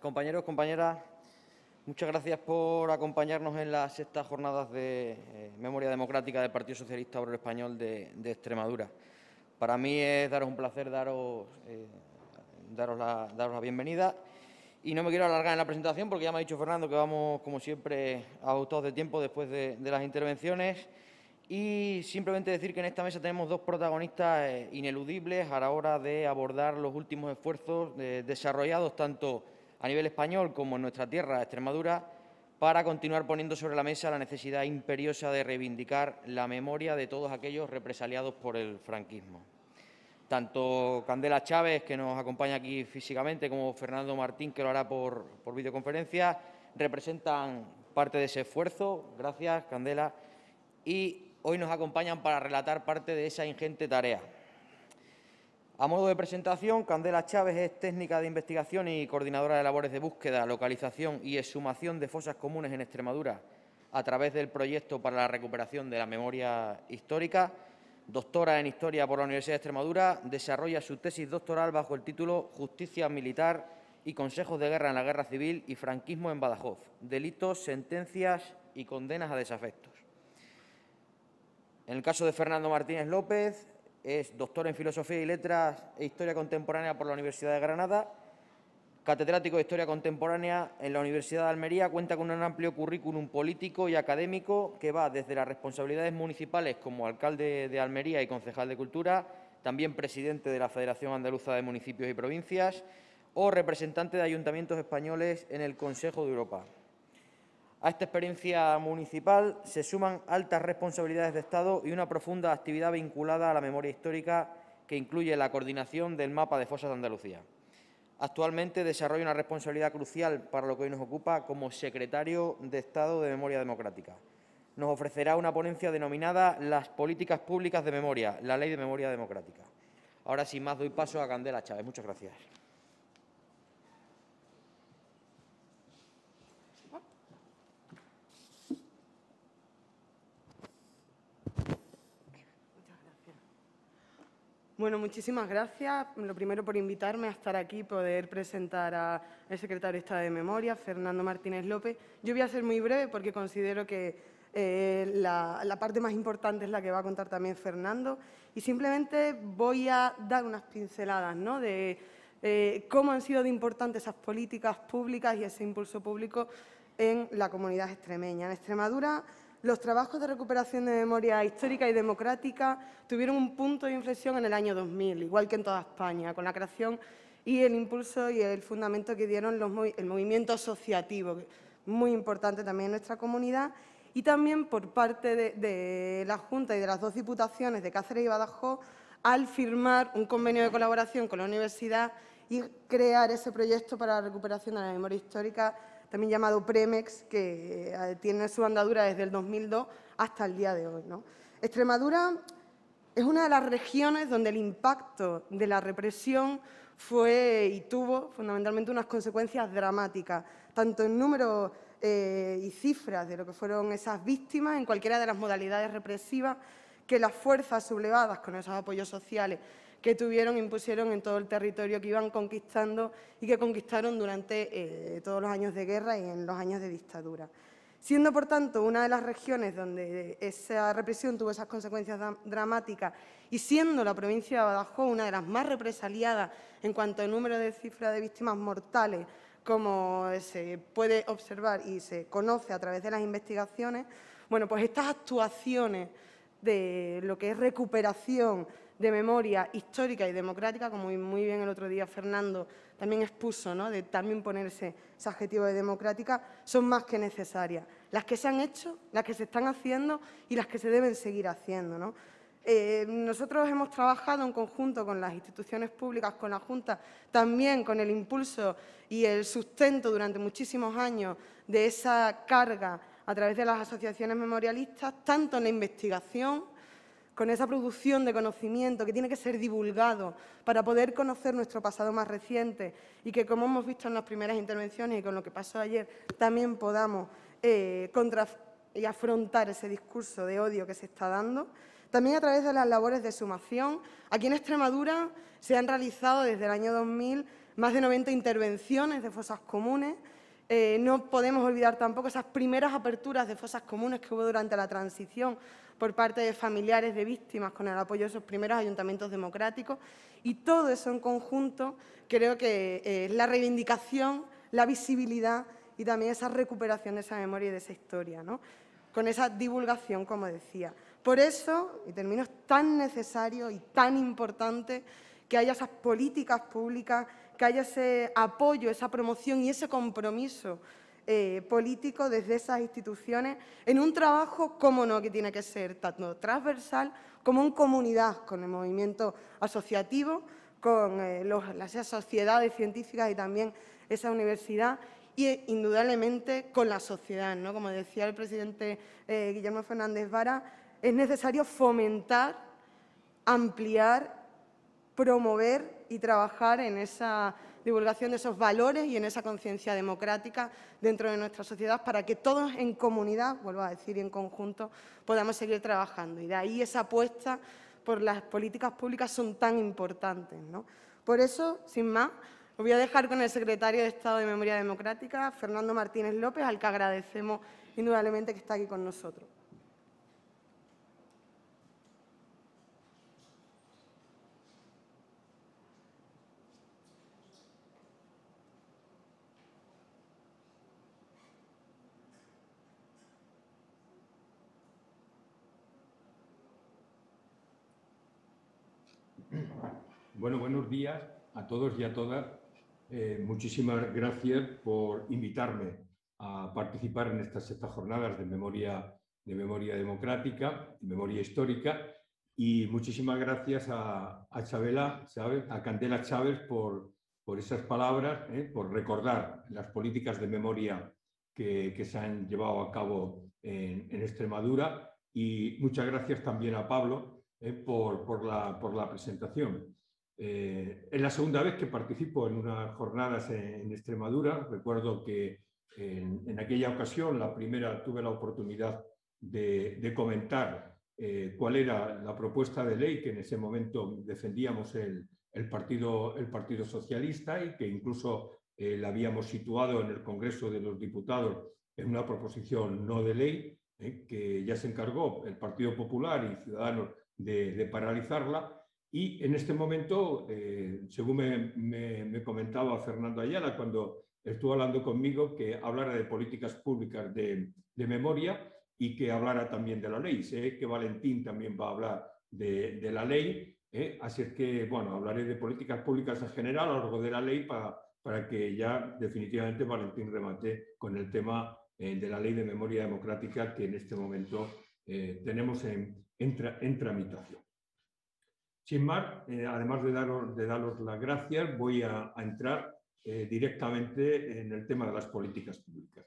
Compañeros, compañeras, muchas gracias por acompañarnos en las sextas jornadas de Memoria Democrática del Partido Socialista Obrero Español de Extremadura. Para mí es daros un placer daros la bienvenida. Y no me quiero alargar en la presentación porque ya me ha dicho Fernando que vamos, como siempre, agotados de tiempo después de las intervenciones. Y simplemente decir que en esta mesa tenemos dos protagonistas ineludibles a la hora de abordar los últimos esfuerzos desarrollados tanto a nivel español como en nuestra tierra, Extremadura, para continuar poniendo sobre la mesa la necesidad imperiosa de reivindicar la memoria de todos aquellos represaliados por el franquismo. Tanto Candela Chávez, que nos acompaña aquí físicamente, como Fernando Martín, que lo hará por videoconferencia, representan parte de ese esfuerzo. Gracias, Candela. Y hoy nos acompañan para relatar parte de esa ingente tarea. A modo de presentación, Candela Chávez es técnica de investigación y coordinadora de labores de búsqueda, localización y exhumación de fosas comunes en Extremadura a través del proyecto para la recuperación de la memoria histórica. Doctora en Historia por la Universidad de Extremadura, desarrolla su tesis doctoral bajo el título Justicia Militar y Consejos de Guerra en la Guerra Civil y Franquismo en Badajoz, delitos, sentencias y condenas a desafectos. En el caso de Fernando Martínez López, es doctor en Filosofía y Letras e Historia Contemporánea por la Universidad de Granada, catedrático de Historia Contemporánea en la Universidad de Almería, cuenta con un amplio currículum político y académico que va desde las responsabilidades municipales como alcalde de Almería y concejal de Cultura, también presidente de la Federación Andaluza de Municipios y Provincias o representante de ayuntamientos españoles en el Consejo de Europa. A esta experiencia municipal se suman altas responsabilidades de Estado y una profunda actividad vinculada a la memoria histórica que incluye la coordinación del mapa de fosas de Andalucía. Actualmente desarrolla una responsabilidad crucial para lo que hoy nos ocupa como secretario de Estado de Memoria Democrática. Nos ofrecerá una ponencia denominada Las políticas públicas de memoria, la Ley de Memoria Democrática. Ahora, sin más, doy paso a Candela Chávez. Muchas gracias. Bueno, muchísimas gracias. Lo primero por invitarme a estar aquí y poder presentar al secretario de Estado de Memoria, Fernando Martínez López. Yo voy a ser muy breve porque considero que la parte más importante es la que va a contar también Fernando. Y simplemente voy a dar unas pinceladas, ¿no?, de cómo han sido de importantes esas políticas públicas y ese impulso público en la comunidad extremeña. En Extremadura, los trabajos de recuperación de memoria histórica y democrática tuvieron un punto de inflexión en el año 2000, igual que en toda España, con la creación y el impulso y el fundamento que dieron el movimiento asociativo, muy importante también en nuestra comunidad, y también por parte de la Junta y de las dos diputaciones de Cáceres y Badajoz, al firmar un convenio de colaboración con la universidad y crear ese proyecto para la recuperación de la memoria histórica, también llamado Premex, que tiene su andadura desde el 2002 hasta el día de hoy, ¿no? Extremadura es una de las regiones donde el impacto de la represión fue y tuvo fundamentalmente unas consecuencias dramáticas, tanto en número y cifras de lo que fueron esas víctimas en cualquiera de las modalidades represivas, que las fuerzas sublevadas con esos apoyos sociales que tuvieron e impusieron en todo el territorio que iban conquistando y que conquistaron durante todos los años de guerra y en los años de dictadura. Siendo, por tanto, una de las regiones donde esa represión tuvo esas consecuencias dramáticas y siendo la provincia de Badajoz una de las más represaliadas en cuanto al número de cifras de víctimas mortales, como se puede observar y se conoce a través de las investigaciones, bueno, pues estas actuaciones de lo que es recuperación de memoria histórica y democrática, como muy bien el otro día Fernando también expuso, ¿no?, de también ponerse ese adjetivo de democrática, son más que necesarias. Las que se han hecho, las que se están haciendo y las que se deben seguir haciendo, ¿no? Nosotros hemos trabajado en conjunto con las instituciones públicas, con la Junta, también con el impulso y el sustento durante muchísimos años de esa carga a través de las asociaciones memorialistas, tanto en la investigación, con esa producción de conocimiento que tiene que ser divulgado para poder conocer nuestro pasado más reciente y que, como hemos visto en las primeras intervenciones y con lo que pasó ayer, también podamos y afrontar ese discurso de odio que se está dando. También a través de las labores de exhumación. Aquí en Extremadura se han realizado desde el año 2000 más de 90 intervenciones de fosas comunes. No podemos olvidar tampoco esas primeras aperturas de fosas comunes que hubo durante la transición por parte de familiares de víctimas con el apoyo de esos primeros ayuntamientos democráticos. Y todo eso en conjunto creo que es la reivindicación, la visibilidad y también esa recuperación de esa memoria y de esa historia, ¿no? Con esa divulgación, como decía. Por eso, y termino, es tan necesario y tan importante que haya esas políticas públicas, que haya ese apoyo, esa promoción y ese compromiso político desde esas instituciones en un trabajo, cómo no, que tiene que ser tanto transversal como en comunidad, con el movimiento asociativo, con las sociedades científicas y también esa universidad y, indudablemente, con la sociedad, ¿no? Como decía el presidente Guillermo Fernández Vara, es necesario fomentar, ampliar, promover y trabajar en esa divulgación de esos valores y en esa conciencia democrática dentro de nuestra sociedad para que todos en comunidad, vuelvo a decir, y en conjunto, podamos seguir trabajando. Y de ahí esa apuesta por las políticas públicas son tan importantes, ¿no? Por eso, sin más, os voy a dejar con el secretario de Estado de Memoria Democrática, Fernando Martínez López, al que agradecemos indudablemente que está aquí con nosotros. Bueno, buenos días a todos y a todas. Muchísimas gracias por invitarme a participar en estas 6 jornadas de memoria democrática, de memoria histórica, y muchísimas gracias a Chabela, ¿sabes? A Candela Chávez por esas palabras, por recordar las políticas de memoria que se han llevado a cabo en Extremadura, y muchas gracias también a Pablo por la presentación. Es la segunda vez que participo en unas jornadas en Extremadura. Recuerdo que en aquella ocasión, la primera, tuve la oportunidad de comentar cuál era la propuesta de ley que en ese momento defendíamos el Partido Socialista, y que incluso la habíamos situado en el Congreso de los Diputados en una proposición no de ley, que ya se encargó el Partido Popular y Ciudadanos de paralizarla. Y en este momento, según me comentaba Fernando Ayala cuando estuvo hablando conmigo, que hablara de políticas públicas de memoria y que hablara también de la ley. Sé que Valentín también va a hablar de la ley, así es que, bueno, hablaré de políticas públicas en general a lo largo de la ley para que ya definitivamente Valentín remate con el tema de la ley de memoria democrática que en este momento tenemos en tramitación. Sin más, además de daros las gracias, voy a entrar directamente en el tema de las políticas públicas.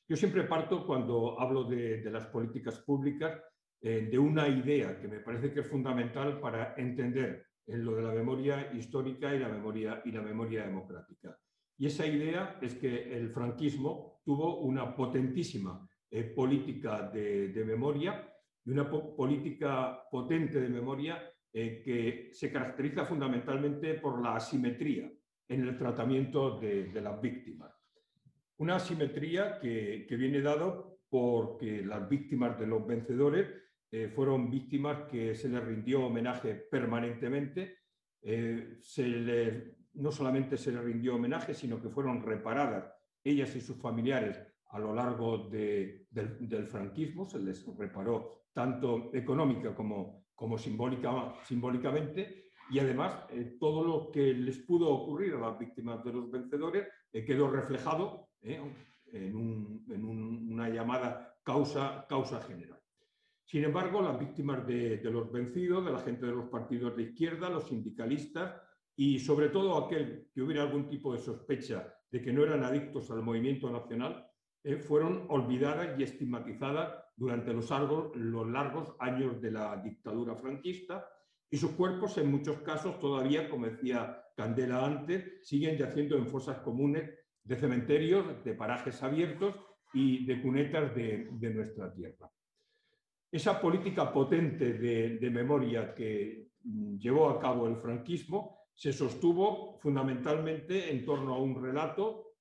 Yo siempre parto, cuando hablo de las políticas públicas, de una idea que me parece que es fundamental para entender lo de la memoria histórica y la memoria democrática. Y esa idea es que el franquismo tuvo una potentísima política de memoria, y una política potente de memoria que se caracteriza fundamentalmente por la asimetría en el tratamiento de las víctimas. Una asimetría que viene dado porque las víctimas de los vencedores fueron víctimas que se les rindió homenaje permanentemente. No solamente se les rindió homenaje, sino que fueron reparadas ellas y sus familiares a lo largo del franquismo. Se les reparó tanto económica como simbólicamente, y además todo lo que les pudo ocurrir a las víctimas de los vencedores quedó reflejado en una llamada causa general. Sin embargo, las víctimas de los vencidos, de la gente de los partidos de izquierda, los sindicalistas y sobre todo aquel que hubiera algún tipo de sospecha de que no eran adictos al movimiento nacional, fueron olvidadas y estigmatizadas durante los largos años de la dictadura franquista, y sus cuerpos en muchos casos todavía, como decía Candela antes, siguen yaciendo en fosas comunes de cementerios, de parajes abiertos y de cunetas de nuestra tierra. Esa política potente de memoria que llevó a cabo el franquismo se sostuvo fundamentalmente en torno a un relato,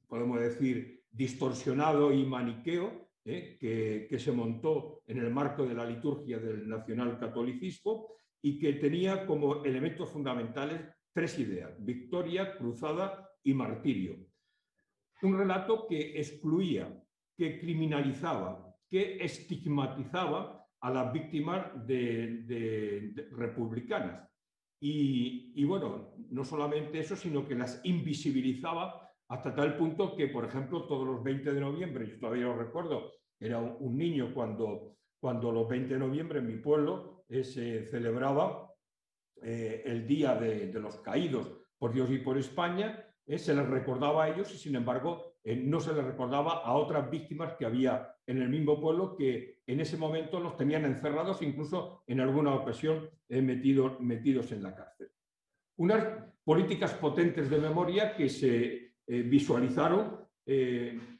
podemos decir, distorsionado y maniqueo, que se montó en el marco de la liturgia del nacionalcatolicismo y que tenía como elementos fundamentales tres ideas: victoria, cruzada y martirio. Un relato que excluía, que criminalizaba, que estigmatizaba a las víctimas de republicanas. Y bueno, no solamente eso, sino que las invisibilizaba hasta tal punto que, por ejemplo, todos los 20 de noviembre, yo todavía lo recuerdo, era un niño cuando los 20 de noviembre en mi pueblo se celebraba el Día de los Caídos por Dios y por España, se les recordaba a ellos y, sin embargo, no se les recordaba a otras víctimas que había en el mismo pueblo, que en ese momento los tenían encerrados, incluso en alguna ocasión metidos en la cárcel. Unas políticas potentes de memoria que se visualizaron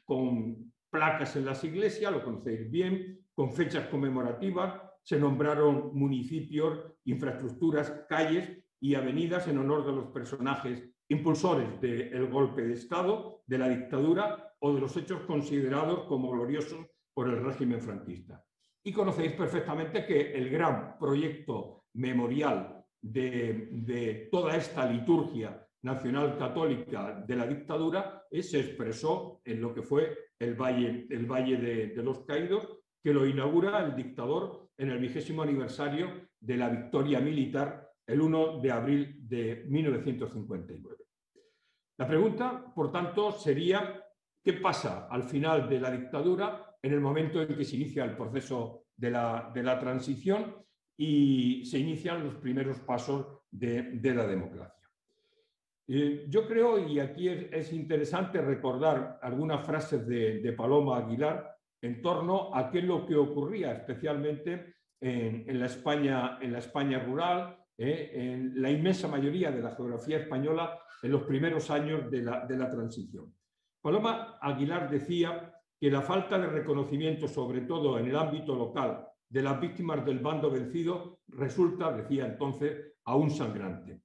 con placas en las iglesias, lo conocéis bien, con fechas conmemorativas. Se nombraron municipios, infraestructuras, calles y avenidas en honor de los personajes impulsores del golpe de Estado, de la dictadura o de los hechos considerados como gloriosos por el régimen franquista. Y conocéis perfectamente que el gran proyecto memorial de toda esta liturgia nacional católica de la dictadura se expresó en lo que fue el Valle de los Caídos, que lo inaugura el dictador en el 20º aniversario de la victoria militar el 1 de abril de 1959. La pregunta, por tanto, sería: ¿qué pasa al final de la dictadura, en el momento en que se inicia el proceso de la transición y se inician los primeros pasos de la democracia? Yo creo, y aquí es interesante recordar algunas frases de Paloma Aguilar en torno a qué es lo que ocurría especialmente en la España rural, en la inmensa mayoría de la geografía española en los primeros años de la transición. Paloma Aguilar decía que la falta de reconocimiento, sobre todo en el ámbito local, de las víctimas del bando vencido resulta, decía entonces, aún sangrante.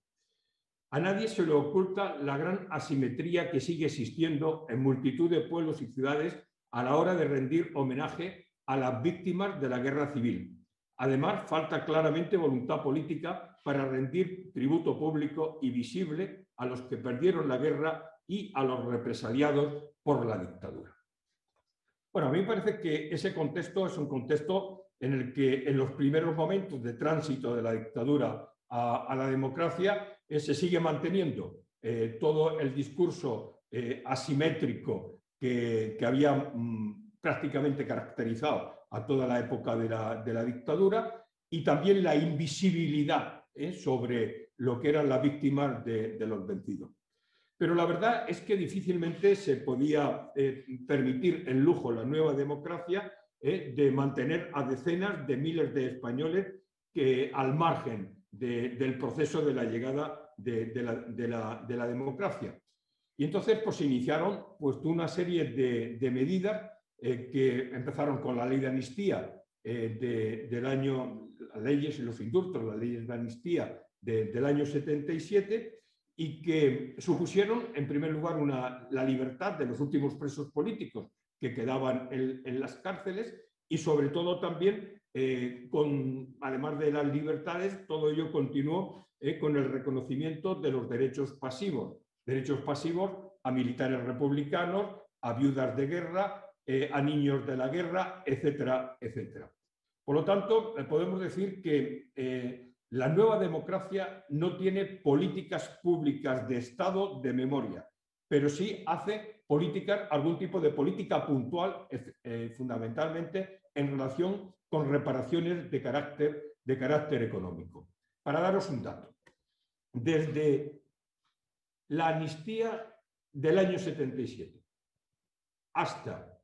A nadie se le oculta la gran asimetría que sigue existiendo en multitud de pueblos y ciudades a la hora de rendir homenaje a las víctimas de la guerra civil. Además, falta claramente voluntad política para rendir tributo público y visible a los que perdieron la guerra y a los represaliados por la dictadura. Bueno, a mí me parece que ese contexto es un contexto en el que en los primeros momentos de tránsito de la dictadura a la democracia se sigue manteniendo todo el discurso asimétrico que había prácticamente caracterizado a toda la época de la dictadura, y también la invisibilidad sobre lo que eran las víctimas de los vencidos. Pero la verdad es que difícilmente se podía permitir el lujo, la nueva democracia, de mantener a decenas de miles de españoles que, al margen del proceso de la llegada de la democracia. Y entonces pues, se iniciaron pues, una serie de medidas que empezaron con la ley de amnistía del año, las leyes y los indultos, las leyes de amnistía del año 77, y que supusieron, en primer lugar, la libertad de los últimos presos políticos que quedaban en las cárceles, y sobre todo también, además de las libertades, todo ello continuó con el reconocimiento de los derechos pasivos a militares republicanos, a viudas de guerra, a niños de la guerra, etcétera, etcétera. Por lo tanto, podemos decir que la nueva democracia no tiene políticas públicas de Estado de memoria, pero sí hace algún tipo de política puntual, fundamentalmente en relación con reparaciones de carácter económico. Para daros un dato, desde la amnistía del año 77 hasta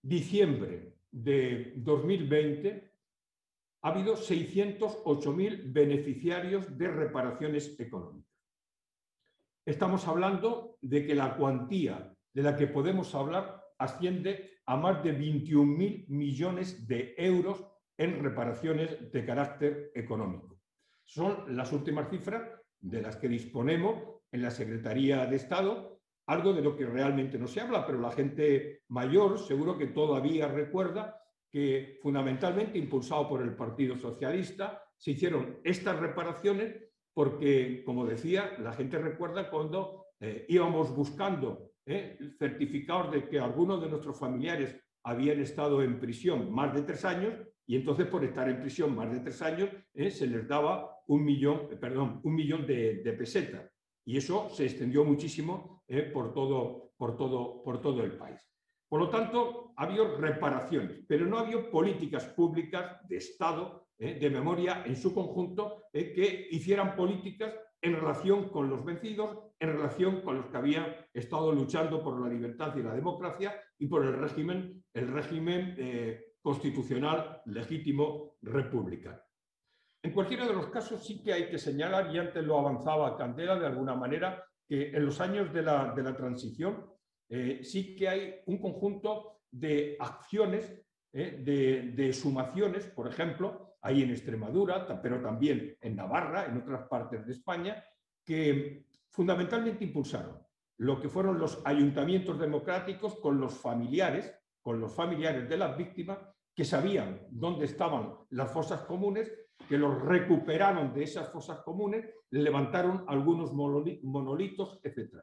diciembre de 2020, ha habido 608.000 beneficiarios de reparaciones económicas. Estamos hablando de que la cuantía de la que podemos hablar asciende a más de 21.000 millones de euros en reparaciones de carácter económico. Son las últimas cifras de las que disponemos en la Secretaría de Estado, algo de lo que realmente no se habla, pero la gente mayor seguro que todavía recuerda que, fundamentalmente impulsado por el Partido Socialista, se hicieron estas reparaciones porque, como decía, la gente recuerda cuando íbamos buscando certificados de que algunos de nuestros familiares habían estado en prisión más de 3 años y entonces por estar en prisión más de 3 años se les daba un millón de pesetas. Y eso se extendió muchísimo por todo el país. Por lo tanto, ha habido reparaciones, pero no ha habido políticas públicas de Estado, de memoria en su conjunto, que hicieran políticas en relación con los vencidos, en relación con los que habían estado luchando por la libertad y la democracia y por el régimen constitucional legítimo republicano. En cualquiera de los casos sí que hay que señalar, y antes lo avanzaba Candela de alguna manera, que en los años de la transición sí que hay un conjunto de acciones, de sumaciones, por ejemplo, ahí en Extremadura, pero también en Navarra, en otras partes de España, que fundamentalmente impulsaron lo que fueron los ayuntamientos democráticos con los familiares de las víctimas, que sabían dónde estaban las fosas comunes, que los recuperaron de esas fosas comunes, levantaron algunos monolitos, etc.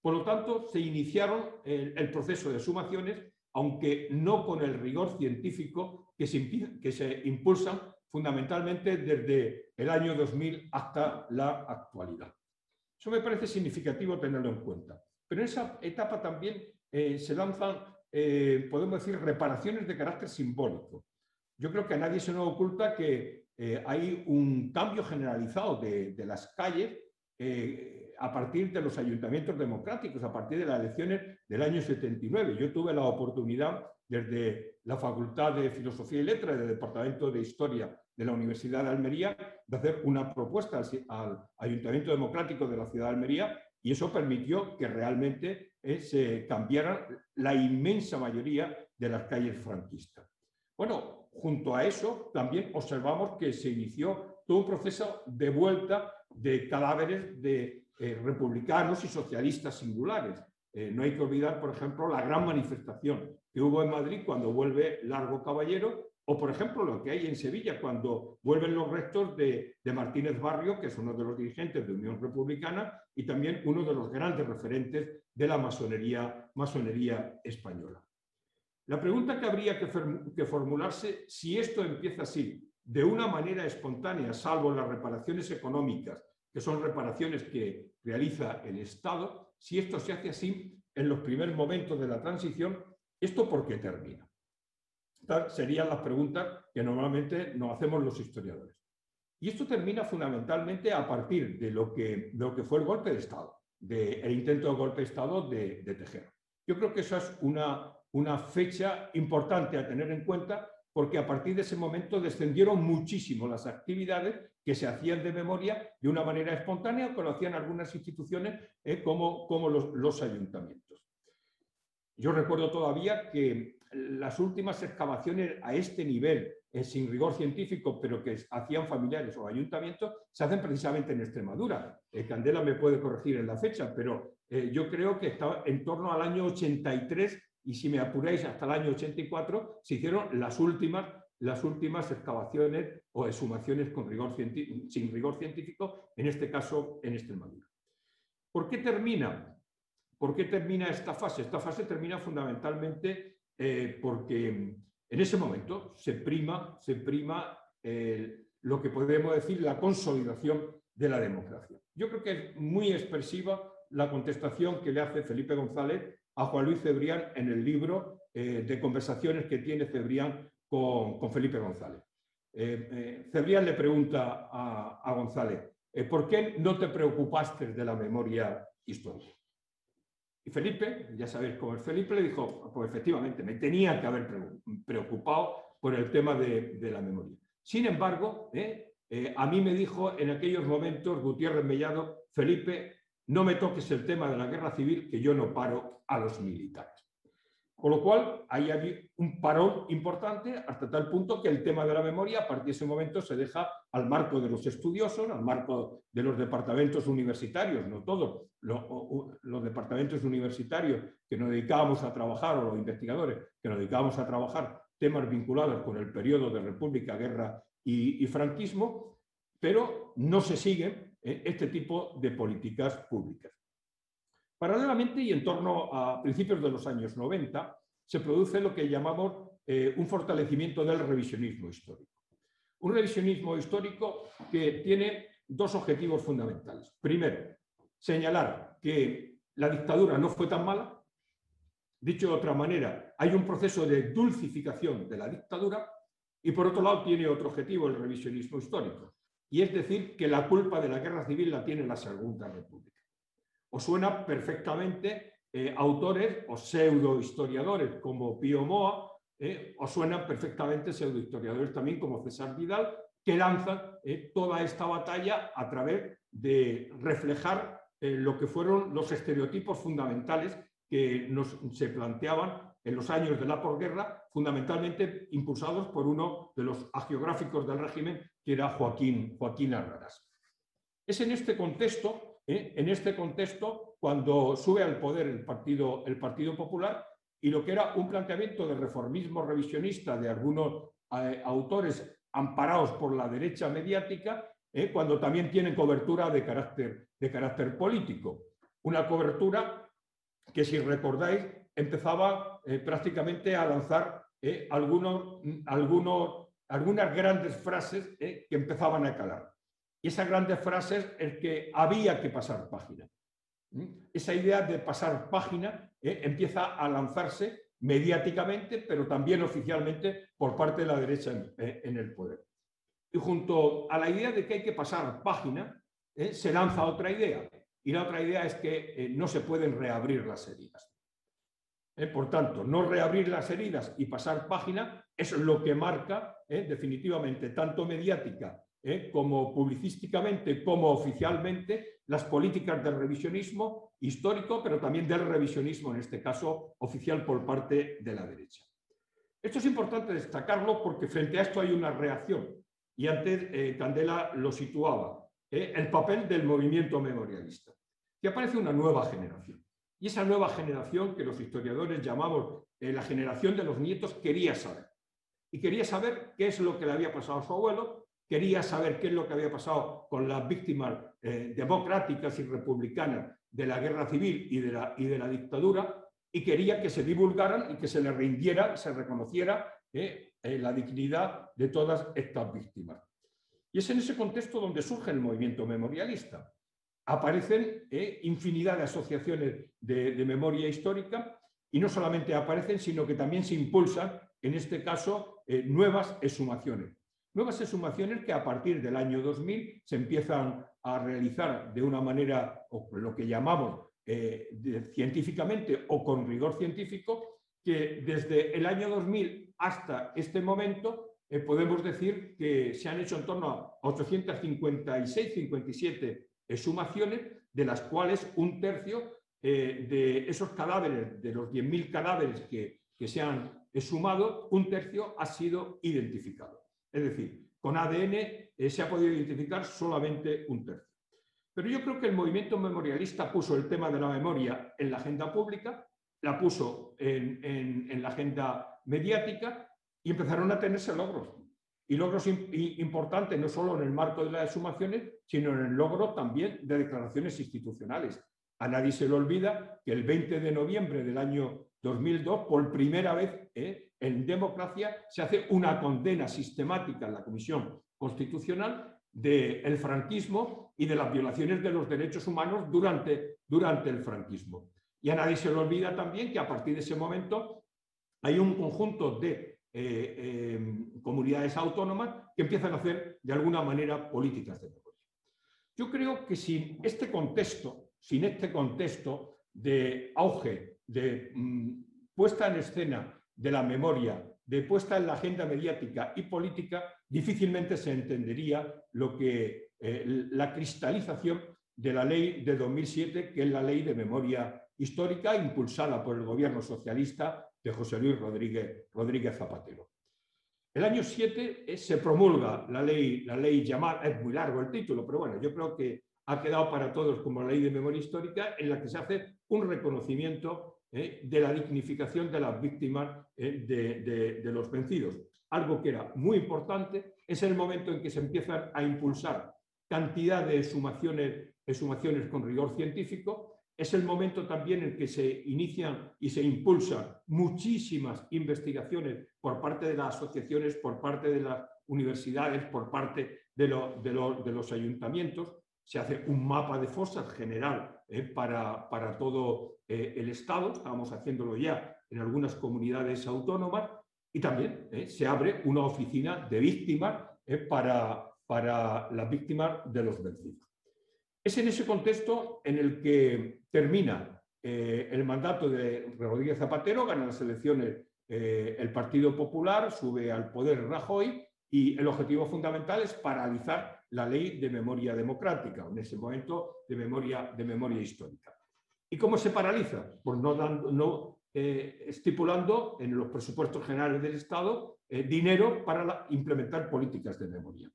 Por lo tanto, se iniciaron el proceso de sumaciones, aunque no con el rigor científico que se impulsan fundamentalmente desde el año 2000 hasta la actualidad. Eso me parece significativo tenerlo en cuenta. Pero en esa etapa también se lanzan, podemos decir, reparaciones de carácter simbólico. Yo creo que a nadie se nos oculta que hay un cambio generalizado de las calles a partir de los ayuntamientos democráticos, a partir de las elecciones del año 79. Yo tuve la oportunidad, desde la Facultad de Filosofía y Letras del Departamento de Historia de la Universidad de Almería, de hacer una propuesta al Ayuntamiento Democrático de la Ciudad de Almería, y eso permitió que realmente se cambiaran la inmensa mayoría de las calles franquistas. Bueno, junto a eso también observamos que se inició todo un proceso de vuelta de cadáveres de republicanos y socialistas singulares. No hay que olvidar, por ejemplo, la gran manifestación que hubo en Madrid cuando vuelve Largo Caballero, o, por ejemplo, lo que hay en Sevilla cuando vuelven los restos de Martínez Barrio, que es uno de los dirigentes de Unión Republicana y también uno de los grandes referentes de la masonería española. La pregunta que habría que formularse, si esto empieza así, de una manera espontánea, salvo las reparaciones económicas, que son reparaciones que realiza el Estado, si esto se hace así en los primeros momentos de la transición, ¿esto por qué termina? Estas serían las preguntas que normalmente nos hacemos los historiadores. Y esto termina fundamentalmente a partir de lo que fue el golpe de Estado, el intento de golpe de Estado de Tejero. Yo creo que esa es una fecha importante a tener en cuenta, porque a partir de ese momento descendieron muchísimo las actividades que se hacían de memoria de una manera espontánea, como lo hacían algunas instituciones como los ayuntamientos. Yo recuerdo todavía que las últimas excavaciones a este nivel, sin rigor científico, pero que hacían familiares o ayuntamientos, se hacen precisamente en Extremadura. Candela me puede corregir en la fecha, pero yo creo que estaba en torno al año 83, y si me apuráis hasta el año 84, se hicieron las últimas excavaciones o exhumaciones sin rigor científico, en este caso en Extremadura. ¿Por qué termina? ¿Por qué termina esta fase? Esta fase termina fundamentalmente porque en ese momento se prima lo que podemos decir la consolidación de la democracia. Yo creo que es muy expresiva la contestación que le hace Felipe González a Juan Luis Cebrián en el libro de conversaciones que tiene Cebrián con Felipe González. Cebrián le pregunta a González, ¿por qué no te preocupaste de la memoria histórica? Y Felipe, ya sabéis cómo es Felipe, le dijo, pues efectivamente, me tenía que haber preocupado por el tema de la memoria. Sin embargo, a mí me dijo en aquellos momentos Gutiérrez Mellado, Felipe, no me toques el tema de la guerra civil, que yo no paro a los militares. Con lo cual, ahí hay un parón importante hasta tal punto que el tema de la memoria, a partir de ese momento, se deja al marco de los estudiosos, al marco de los departamentos universitarios, no todos, los departamentos universitarios que nos dedicábamos a trabajar, o los investigadores que nos dedicábamos a trabajar temas vinculados con el periodo de República, Guerra y franquismo, pero no se siguen este tipo de políticas públicas. Paralelamente, y en torno a principios de los años 90, se produce lo que llamamos un fortalecimiento del revisionismo histórico. Un revisionismo histórico que tiene dos objetivos fundamentales. Primero, señalar que la dictadura no fue tan mala. Dicho de otra manera, hay un proceso de dulcificación de la dictadura y, por otro lado, tiene otro objetivo el revisionismo histórico, y es decir, que la culpa de la guerra civil la tiene la Segunda República. Os suena perfectamente autores o pseudohistoriadores como Pío Moa, os suenan perfectamente pseudohistoriadores también como César Vidal, que lanzan toda esta batalla a través de reflejar lo que fueron los estereotipos fundamentales que se planteaban en los años de la posguerra, fundamentalmente impulsados por uno de los hagiográficos del régimen, que era Joaquín Arraras. Es en este contexto, cuando sube al poder el Partido Popular, y lo que era un planteamiento de reformismo revisionista de algunos autores amparados por la derecha mediática, cuando también tienen cobertura de carácter político. Una cobertura que, si recordáis, empezaba prácticamente a lanzar algunas grandes frases que empezaban a calar. Y esas grandes frases es que había que pasar página. Esa idea de pasar página empieza a lanzarse mediáticamente, pero también oficialmente por parte de la derecha en el poder. Y junto a la idea de que hay que pasar página, se lanza otra idea. Y la otra idea es que no se pueden reabrir las heridas. Por tanto, no reabrir las heridas y pasar página es lo que marca definitivamente, tanto mediática como publicísticamente, como oficialmente, las políticas del revisionismo histórico, pero también del revisionismo, en este caso, oficial por parte de la derecha. Esto es importante destacarlo porque frente a esto hay una reacción, y antes Candela lo situaba, el papel del movimiento memorialista, que aparece una nueva generación. Y esa nueva generación, que los historiadores llamamos la generación de los nietos, quería saber. Y quería saber qué es lo que le había pasado a su abuelo, quería saber qué es lo que había pasado con las víctimas democráticas y republicanas de la guerra civil y de la dictadura, y quería que se divulgaran y que se les rindiera, se reconociera la dignidad de todas estas víctimas. Y es en ese contexto donde surge el movimiento memorialista. Aparecen infinidad de asociaciones de memoria histórica, y no solamente aparecen, sino que también se impulsan, en este caso, nuevas exhumaciones. Nuevas exhumaciones que a partir del año 2000 se empiezan a realizar de una manera, o lo que llamamos científicamente o con rigor científico, que desde el año 2000 hasta este momento podemos decir que se han hecho en torno a 856-57 exhumaciones, de las cuales un tercio de esos cadáveres, de los 10.000 cadáveres que se han exhumado, un tercio ha sido identificado. Es decir, con ADN se ha podido identificar solamente un tercio. Pero yo creo que el movimiento memorialista puso el tema de la memoria en la agenda pública, la puso en la agenda mediática, y empezaron a tenerse logros. Y logros importantes no solo en el marco de las exhumaciones, sino en el logro también de declaraciones institucionales. A nadie se le olvida que el 20 de noviembre del año 2002, por primera vez en democracia, se hace una condena sistemática en la Comisión Constitucional del franquismo y de las violaciones de los derechos humanos durante el franquismo. Y a nadie se le olvida también que a partir de ese momento hay un conjunto de comunidades autónomas que empiezan a hacer de alguna manera políticas de memoria. Yo creo que sin este contexto de auge, de puesta en escena de la memoria, de puesta en la agenda mediática y política, difícilmente se entendería lo que la cristalización de la ley de 2007, que es la ley de memoria histórica impulsada por el gobierno socialista de José Luis Rodríguez Zapatero. El año 7 se promulga la ley llamada, es muy largo el título, pero bueno, yo creo que ha quedado para todos como la Ley de Memoria Histórica, en la que se hace un reconocimiento de la dignificación de las víctimas de los vencidos. Algo que era muy importante. Es el momento en que se empiezan a impulsar cantidad de exhumaciones con rigor científico. Es el momento también en que se inician y se impulsan muchísimas investigaciones por parte de las asociaciones, por parte de las universidades, por parte de los ayuntamientos. Se hace un mapa de fosas general para todo el Estado. Estábamos haciéndolo ya en algunas comunidades autónomas. Y también se abre una oficina de víctimas para las víctimas de los vencidos. Es en ese contexto en el que termina el mandato de Rodríguez Zapatero, gana las elecciones el Partido Popular, sube al poder Rajoy y el objetivo fundamental es paralizar la Ley de Memoria Democrática, en ese momento de memoria histórica. ¿Y cómo se paraliza? Pues no estipulando en los presupuestos generales del Estado dinero para implementar políticas de memoria.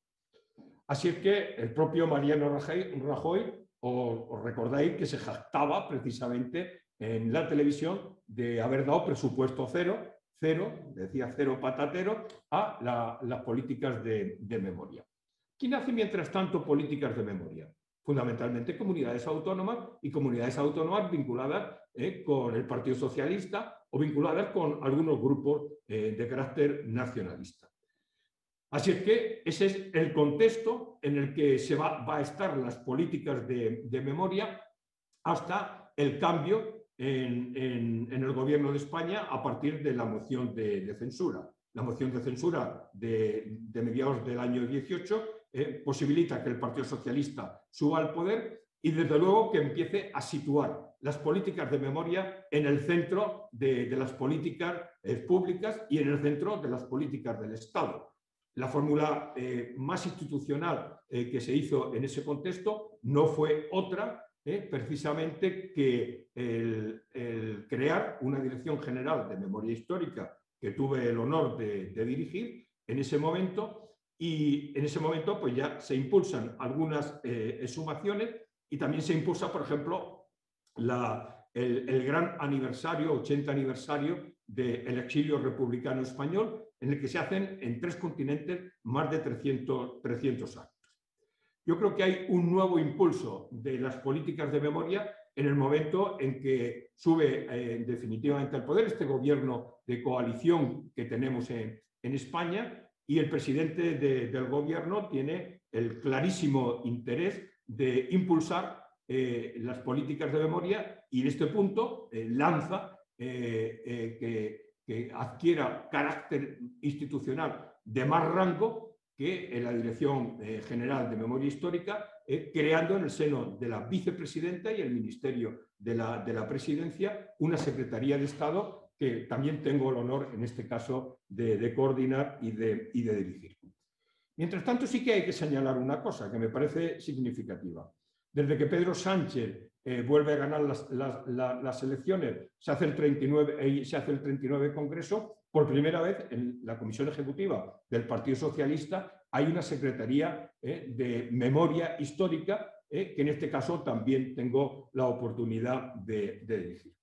Así es que el propio Mariano Rajoy, os recordáis que se jactaba precisamente en la televisión de haber dado presupuesto cero, decía cero patatero, a las políticas de memoria. ¿Quién hace mientras tanto políticas de memoria? Fundamentalmente comunidades autónomas y comunidades autónomas vinculadas con el Partido Socialista o vinculadas con algunos grupos de carácter nacionalista. Así es que ese es el contexto en el que se va a estar las políticas de memoria hasta el cambio en el gobierno de España a partir de la moción de censura. La moción de censura de mediados del año 18 posibilita que el Partido Socialista suba al poder y desde luego que empiece a situar las políticas de memoria en el centro de las políticas públicas y en el centro de las políticas del Estado. La fórmula más institucional que se hizo en ese contexto no fue otra, precisamente que el crear una Dirección General de Memoria Histórica que tuve el honor de dirigir en ese momento, y en ese momento pues ya se impulsan algunas exhumaciones y también se impulsa, por ejemplo, el gran aniversario, 80 aniversario del exilio republicano español, en el que se hacen en 3 continentes más de 300 actos. Yo creo que hay un nuevo impulso de las políticas de memoria en el momento en que sube definitivamente al poder este gobierno de coalición que tenemos en España, y el presidente del gobierno tiene el clarísimo interés de impulsar las políticas de memoria y en este punto lanza que adquiera carácter institucional de más rango que en la Dirección General de Memoria Histórica, creando en el seno de la vicepresidenta y el Ministerio de la Presidencia una Secretaría de Estado que también tengo el honor, en este caso, de coordinar y de dirigir. Mientras tanto, sí que hay que señalar una cosa que me parece significativa. Desde que Pedro Sánchez vuelve a ganar las elecciones, se hace el 39 Congreso, por primera vez en la Comisión Ejecutiva del Partido Socialista hay una Secretaría de Memoria Histórica que en este caso también tengo la oportunidad de dirigir.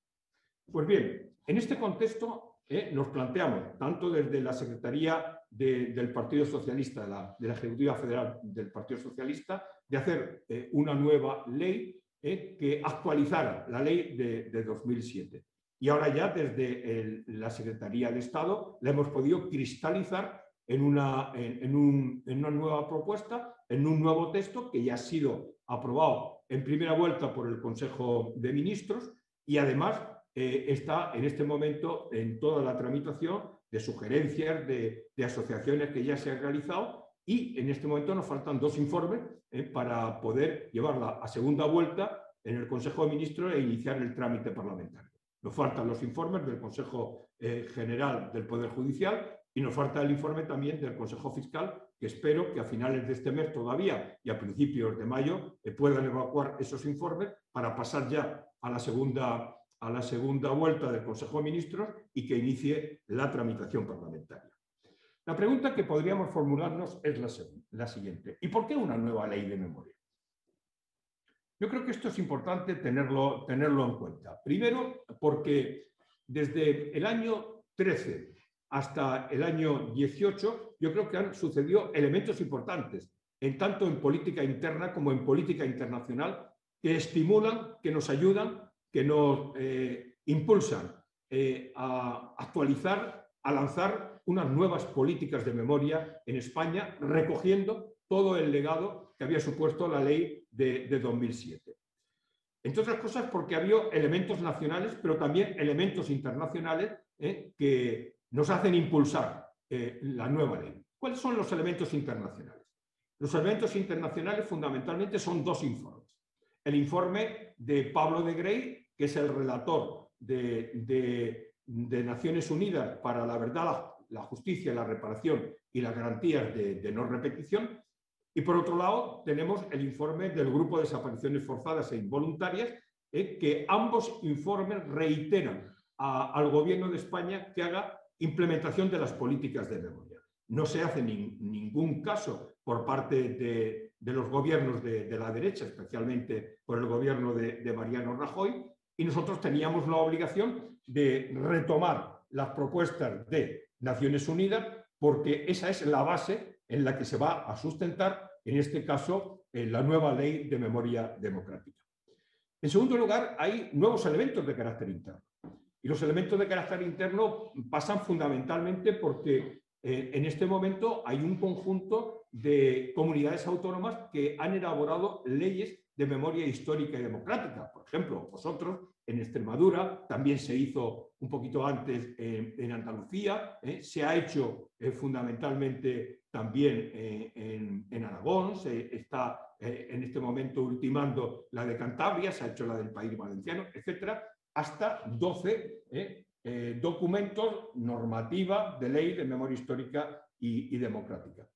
Pues bien, en este contexto nos planteamos, tanto desde la Secretaría del Partido Socialista, de la Ejecutiva Federal del Partido Socialista, de hacer una nueva ley que actualizara la ley de 2007. Y ahora ya desde la Secretaría de Estado la hemos podido cristalizar en una nueva propuesta, en un nuevo texto que ya ha sido aprobado en primera vuelta por el Consejo de Ministros y además está en este momento en toda la tramitación de sugerencias de asociaciones que ya se han realizado y en este momento nos faltan 2 informes para poder llevarla a segunda vuelta en el Consejo de Ministros e iniciar el trámite parlamentario. Nos faltan los informes del Consejo General del Poder Judicial y nos falta el informe también del Consejo Fiscal, que espero que a finales de este mes todavía y a principios de mayo puedan evacuar esos informes para pasar ya a la segunda a la segunda vuelta del Consejo de Ministros y que inicie la tramitación parlamentaria. La pregunta que podríamos formularnos es la siguiente. ¿Y por qué una nueva ley de memoria? Yo creo que esto es importante tenerlo en cuenta. Primero, porque desde el año 13 hasta el año 18, yo creo que han sucedido elementos importantes, tanto en política interna como en política internacional, que estimulan, que nos ayudan, que nos impulsan a actualizar, a lanzar unas nuevas políticas de memoria en España, recogiendo todo el legado que había supuesto la ley de 2007. Entre otras cosas porque había elementos nacionales, pero también elementos internacionales que nos hacen impulsar la nueva ley. ¿Cuáles son los elementos internacionales? Los elementos internacionales fundamentalmente son dos informes. El informe de Pablo de Grey, que es el relator de Naciones Unidas para la verdad, la justicia, la reparación y las garantías de no repetición. Y por otro lado tenemos el informe del Grupo de Desapariciones Forzadas e Involuntarias, que ambos informes reiteran al Gobierno de España que haga implementación de las políticas de memoria. No se hace ningún caso por parte de los gobiernos de la derecha, especialmente por el gobierno de Mariano Rajoy, y nosotros teníamos la obligación de retomar las propuestas de Naciones Unidas porque esa es la base en la que se va a sustentar, en este caso, la nueva ley de memoria democrática. En segundo lugar, hay nuevos elementos de carácter interno. Y los elementos de carácter interno pasan fundamentalmente porque en este momento hay un conjunto de comunidades autónomas que han elaborado leyes de memoria histórica y democrática. Por ejemplo, vosotros en Extremadura, también se hizo un poquito antes en Andalucía, se ha hecho fundamentalmente también en Aragón, se está en este momento ultimando la de Cantabria, se ha hecho la del País Valenciano, etcétera, hasta 12 documentos, normativa de ley de memoria histórica y democrática.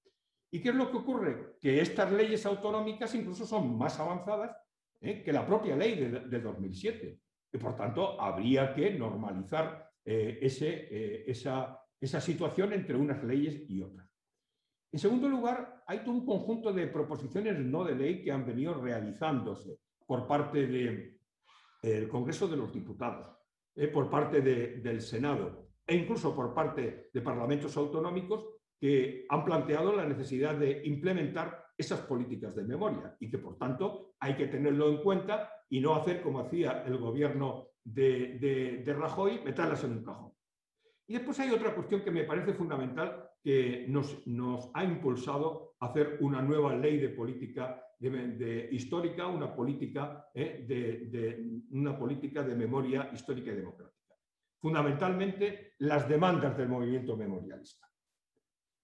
¿Y qué es lo que ocurre? Que estas leyes autonómicas incluso son más avanzadas que la propia ley de 2007. Y por tanto, habría que normalizar esa situación entre unas leyes y otras. En segundo lugar, hay todo un conjunto de proposiciones no de ley que han venido realizándose por parte del Congreso de los Diputados, por parte del Senado e incluso por parte de parlamentos autonómicos que han planteado la necesidad de implementar esas políticas de memoria y que, por tanto, hay que tenerlo en cuenta y no hacer como hacía el gobierno de Rajoy, meterlas en un cajón. Y después hay otra cuestión que me parece fundamental que nos ha impulsado a hacer una nueva ley de política histórica, una política de memoria histórica y democrática. Fundamentalmente, las demandas del movimiento memorialista.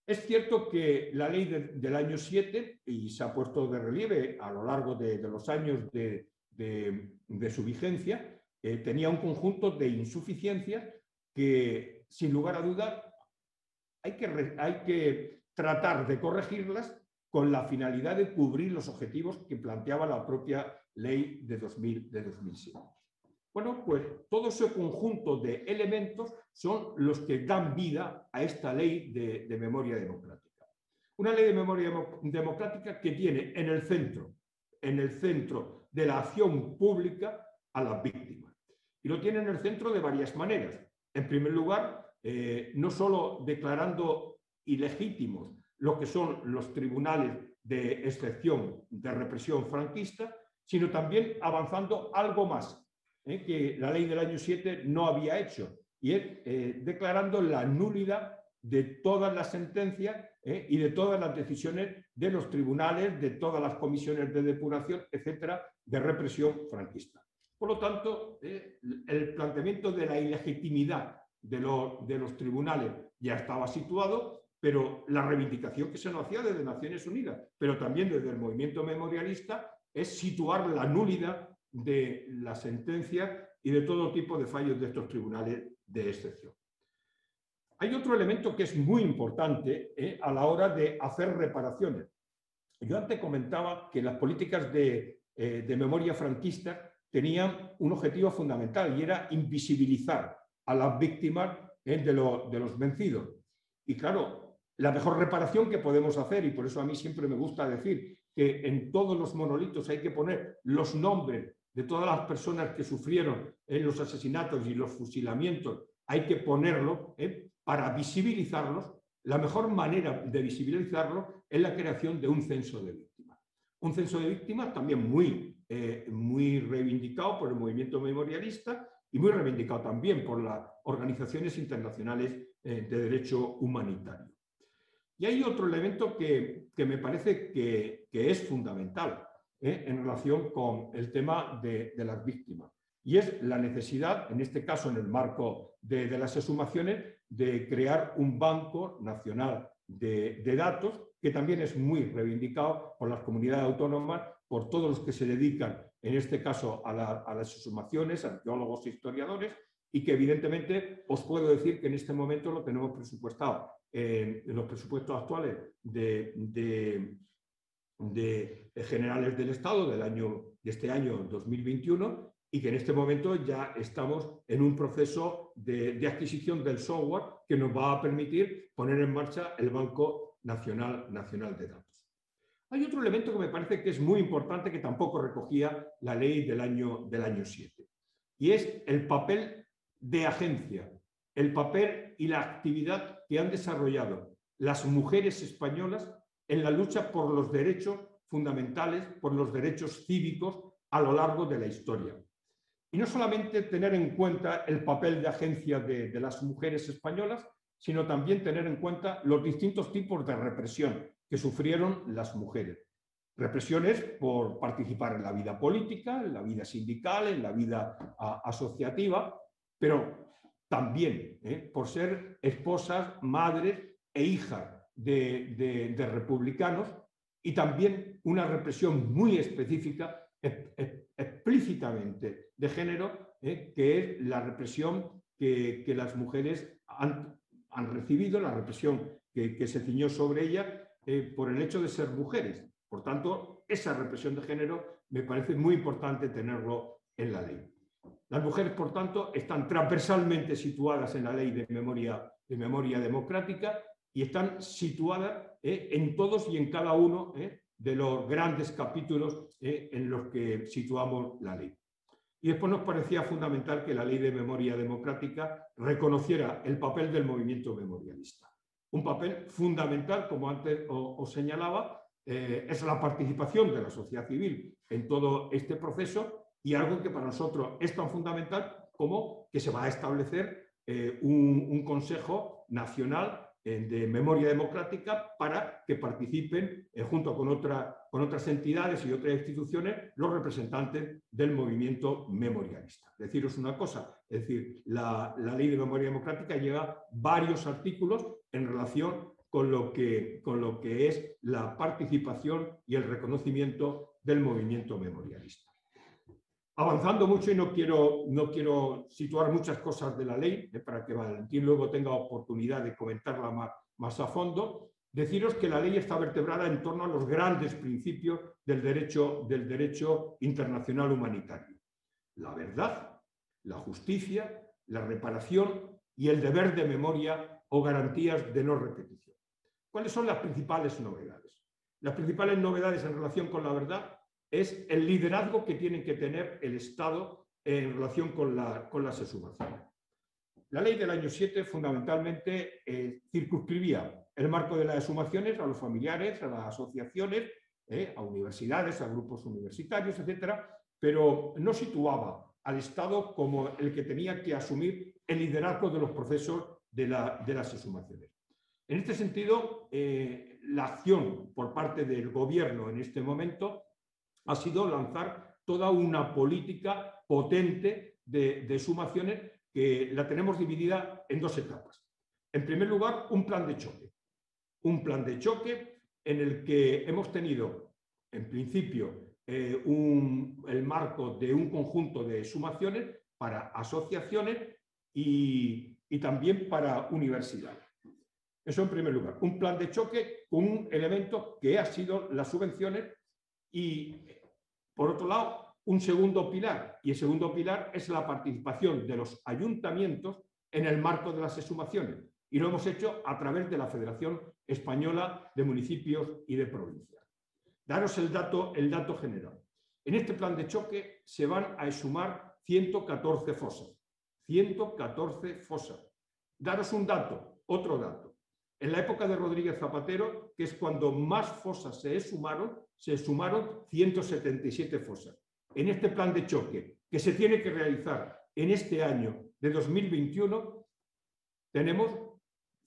Es cierto que la ley del año 7, y se ha puesto de relieve a lo largo de los años de su vigencia, tenía un conjunto de insuficiencias que, sin lugar a dudas, hay que tratar de corregirlas con la finalidad de cubrir los objetivos que planteaba la propia ley de 2007. Bueno, pues todo ese conjunto de elementos son los que dan vida a esta ley de memoria democrática. Una ley de memoria democrática que tiene en el centro de la acción pública a las víctimas. Y lo tiene en el centro de varias maneras. En primer lugar, no solo declarando ilegítimos lo que son los tribunales de excepción de represión franquista, sino también avanzando algo más que la ley del año 7 no había hecho, y es declarando la nulidad de todas las sentencias y de todas las decisiones de los tribunales, de todas las comisiones de depuración, etcétera, de represión franquista. Por lo tanto, el planteamiento de la ilegitimidad de los tribunales ya estaba situado, pero la reivindicación que se nos hacía desde Naciones Unidas, pero también desde el movimiento memorialista, es situar la nulidad de las sentencias y de todo tipo de fallos de estos tribunales de excepción. Hay otro elemento que es muy importante a la hora de hacer reparaciones. Yo antes comentaba que las políticas de memoria franquista tenían un objetivo fundamental y era invisibilizar a las víctimas de los vencidos. Y claro, la mejor reparación que podemos hacer, y por eso a mí siempre me gusta decir que en todos los monolitos hay que poner los nombres de todas las personas que sufrieron en los asesinatos y los fusilamientos, hay que ponerlo para visibilizarlos. La mejor manera de visibilizarlo es la creación de un censo de víctimas. Un censo de víctimas también muy reivindicado por el movimiento memorialista y muy reivindicado también por las organizaciones internacionales de derecho humanitario. Y hay otro elemento que me parece que es fundamental en relación con el tema de las víctimas, y es la necesidad, en este caso en el marco de las exhumaciones, de crear un banco nacional de datos, que también es muy reivindicado por las comunidades autónomas, por todos los que se dedican, en este caso, a las exhumaciones, arqueólogos e historiadores, y que evidentemente os puedo decir que en este momento lo tenemos presupuestado en los presupuestos actuales de generales del Estado de este año 2021, y que en este momento ya estamos en un proceso de adquisición del software que nos va a permitir poner en marcha el Banco Nacional de Datos. Hay otro elemento que me parece que es muy importante, que tampoco recogía la ley del año 7, y es el papel de agencia, el papel y la actividad que han desarrollado las mujeres españolas en la lucha por los derechos fundamentales, por los derechos cívicos a lo largo de la historia. Y no solamente tener en cuenta el papel de agencia de las mujeres españolas, sino también tener en cuenta los distintos tipos de represión que sufrieron las mujeres. Represiones por participar en la vida política, en la vida sindical, en la vida asociativa, pero también por ser esposas, madres e hijas de republicanos, y también una represión muy específica, explícitamente de género, que es la represión que las mujeres han recibido, la represión que se ciñó sobre ellas por el hecho de ser mujeres. Por tanto, esa represión de género me parece muy importante tenerlo en la ley. Las mujeres, por tanto, están transversalmente situadas en la ley de memoria democrática, y están situadas en todos y en cada uno de los grandes capítulos en los que situamos la ley. Y después nos parecía fundamental que la ley de memoria democrática reconociera el papel del movimiento memorialista. Un papel fundamental, como antes os señalaba, es la participación de la sociedad civil en todo este proceso, y algo que para nosotros es tan fundamental como que se va a establecer un Consejo Nacional de Memoria Democrática para que participen junto con otras entidades y otras instituciones los representantes del movimiento memorialista. Deciros una cosa, es decir, la Ley de Memoria Democrática lleva varios artículos en relación con lo que es la participación y el reconocimiento del movimiento memorialista. Avanzando mucho, y no quiero situar muchas cosas de la ley, para que Valentín luego tenga oportunidad de comentarla más a fondo, deciros que la ley está vertebrada en torno a los grandes principios del derecho internacional humanitario: la verdad, la justicia, la reparación y el deber de memoria o garantías de no repetición. ¿Cuáles son las principales novedades? Las principales novedades en relación con la verdad es el liderazgo que tiene que tener el Estado en relación con las exhumaciones. La ley del año 7 fundamentalmente circunscribía el marco de las exhumaciones a los familiares, a las asociaciones, a universidades, a grupos universitarios, etcétera, pero no situaba al Estado como el que tenía que asumir el liderazgo de los procesos de las exhumaciones. En este sentido, la acción por parte del Gobierno en este momento ha sido lanzar toda una política potente de exhumaciones, que la tenemos dividida en dos etapas. En primer lugar, un plan de choque. Un plan de choque en el que hemos tenido, en principio, el marco de un conjunto de exhumaciones para asociaciones y también para universidades. Eso en primer lugar. Un plan de choque con un elemento que ha sido las subvenciones, y por otro lado un segundo pilar, y el segundo pilar es la participación de los ayuntamientos en el marco de las exhumaciones. Y lo hemos hecho a través de la Federación Española de Municipios y de Provincias. Daros el dato general. En este plan de choque se van a exhumar 114 fosas. 114 fosas. Daros un dato, otro dato. En la época de Rodríguez Zapatero, que es cuando más fosas se exhumaron 177 fosas. En este plan de choque, que se tiene que realizar en este año de 2021, tenemos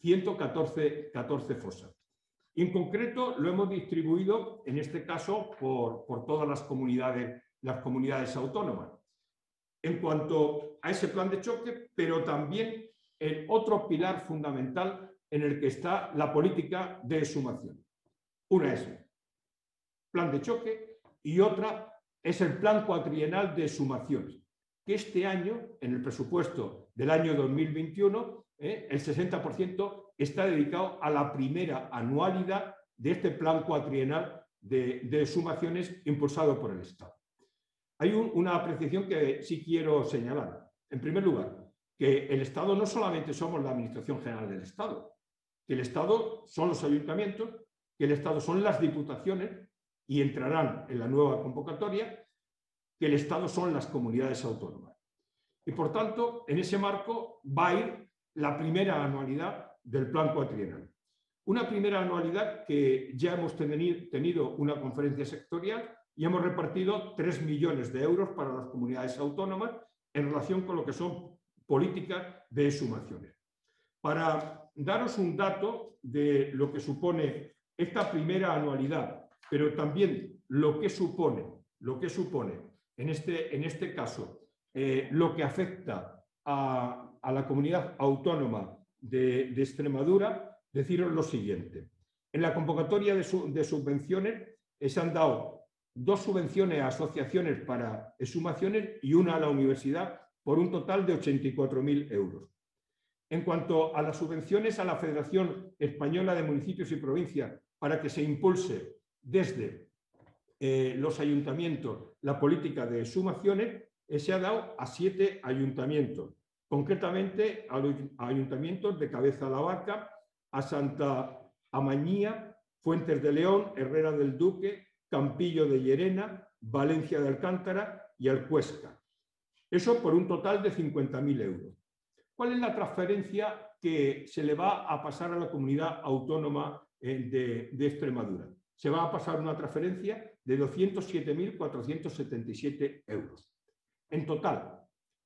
114 fosas. Y en concreto lo hemos distribuido, en este caso, por todas las comunidades autónomas. En cuanto a ese plan de choque, pero también el otro pilar fundamental en el que está la política de exhumación. Una es el plan de choque y otra es el plan cuatrienal de exhumaciones, que este año, en el presupuesto del año 2021, el 60% está dedicado a la primera anualidad de este plan cuatrienal de exhumaciones impulsado por el Estado. Hay una apreciación que sí quiero señalar. En primer lugar, que el Estado no solamente somos la Administración General del Estado, que el Estado son los ayuntamientos, que el Estado son las diputaciones y entrarán en la nueva convocatoria, que el Estado son las comunidades autónomas. Y por tanto, en ese marco va a ir la primera anualidad del plan cuatrienal. Una primera anualidad que ya hemos tenido una conferencia sectorial y hemos repartido 3 millones de euros para las comunidades autónomas en relación con lo que son políticas de exhumaciones. Para daros un dato de lo que supone esta primera anualidad, pero también lo que supone en este caso, lo que afecta a la comunidad autónoma de Extremadura, deciros lo siguiente. En la convocatoria de subvenciones se han dado 2 subvenciones a asociaciones para exhumaciones y una a la universidad por un total de 84.000 euros. En cuanto a las subvenciones a la Federación Española de Municipios y Provincias para que se impulse desde los ayuntamientos la política de exhumaciones, se ha dado a 7 ayuntamientos, concretamente a los ayuntamientos de Cabeza la Vaca, a Santa Amañía, Fuentes de León, Herrera del Duque, Campillo de Llerena, Valencia de Alcántara y Alcuesca. Eso por un total de 50.000 euros. ¿Cuál es la transferencia que se le va a pasar a la comunidad autónoma de Extremadura? Se va a pasar una transferencia de 207.477 euros. En total,